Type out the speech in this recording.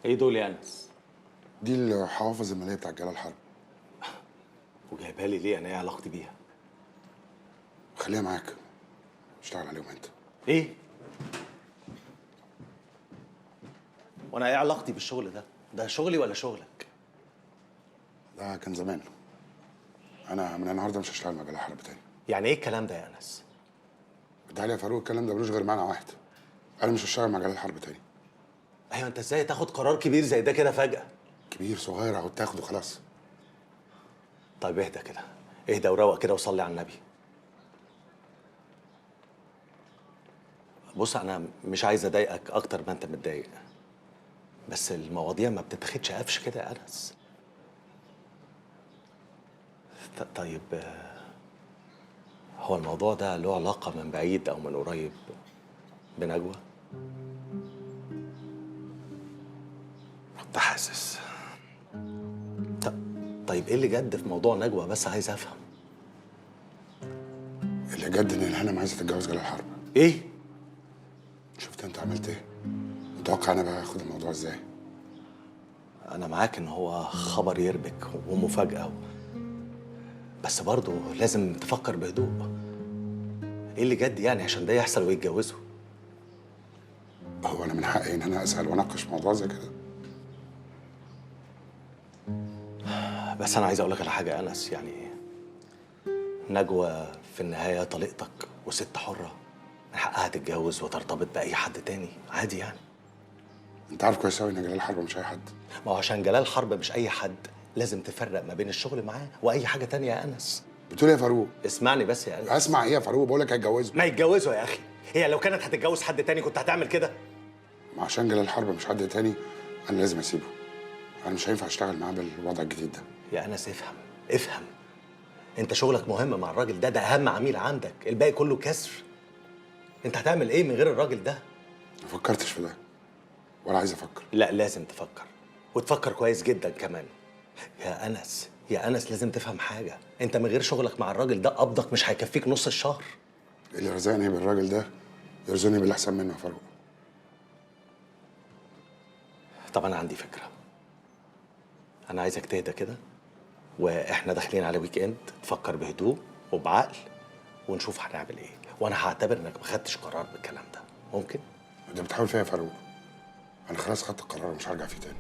ايه دول يا انس؟ دي الحوافظ الماليه بتاع جلال الحرب. وجايبها لي ليه؟ انا ايه علاقتي بيها؟ خليها معاك، اشتغل عليهم انت. ايه؟ وانا ايه علاقتي بالشغل ده؟ ده شغلي ولا شغلك؟ ده كان زمان. انا من النهارده مش هشتغل مع جلال الحرب تاني. يعني ايه الكلام ده يا انس؟ تعالى يا فاروق، الكلام ده ملوش غير معنى واحد. انا مش هشتغل مع جلال الحرب تاني. ايوه، انت ازاي تاخد قرار كبير زي ده كده فجأة؟ كبير صغير اهو تاخده خلاص. طيب اهدى كده، اهدى وروق كده وصلي على النبي. بص، انا مش عايز اضايقك اكتر ما انت متضايق، بس المواضيع ما بتتاخدش قفش كده يا انس. طيب، هو الموضوع ده له علاقة من بعيد او من قريب بنجوى؟ كنت حاسس. طيب ايه اللي جد في موضوع نجوى؟ بس عايز افهم. اللي جد ان الهانم عايزه تتجوز جلال الحرب. ايه؟ شفت انت عملت ايه؟ متوقع انا بقى اخد الموضوع ازاي؟ انا معاك ان هو خبر يربك ومفاجأة، بس برضه لازم تفكر بهدوء. ايه اللي جد يعني عشان ده يحصل ويتجوزوا؟ هو انا من حقي ان انا اسال واناقش موضوع زي كده؟ بس انا عايز اقول لك على حاجه يا انس، يعني نجوى في النهايه طليقتك وست حره، من حقها تتجوز وترتبط باي حد تاني عادي يعني. انت عارف كويس قوي ان جلال الحرب مش اي حد. ما هو عشان جلال حرب مش اي حد لازم تفرق ما بين الشغل معاه واي حاجه تانية يا انس. بتقول ايه يا فاروق؟ اسمعني بس يا انس. اسمع ايه يا فاروق؟ بقول لك هيتجوزوا. ما يتجوزوا يا اخي، هي لو كانت هتتجوز حد تاني كنت هتعمل كده؟ ما عشان جلال الحرب مش حد تاني انا لازم اسيبه. انا مش هينفع اشتغل معاه بالوضع الجديد ده. يا انس افهم، افهم. انت شغلك مهم مع الراجل ده اهم عميل عندك، الباقي كله كسر. انت هتعمل ايه من غير الراجل ده؟ ما فكرتش في ده ولا عايز افكر. لا، لازم تفكر، وتفكر كويس جدا كمان. يا انس، يا انس، لازم تفهم حاجه. انت من غير شغلك مع الراجل ده قبضك مش هيكفيك نص الشهر. اللي رزقني بالراجل ده يرزقني باللي احسن منه يا فاروق. طب انا عندي فكره. انا عايزك تهدى كده، واحنا داخلين على ويك اند، تفكر بهدوء وبعقل ونشوف هنعمل ايه، وانا هعتبر انك ما خدتش قرار بالكلام ده. ممكن؟ انت بتحاول فيها يا فاروق. انا خلاص خدت القرار ومش هرجع فيه تاني.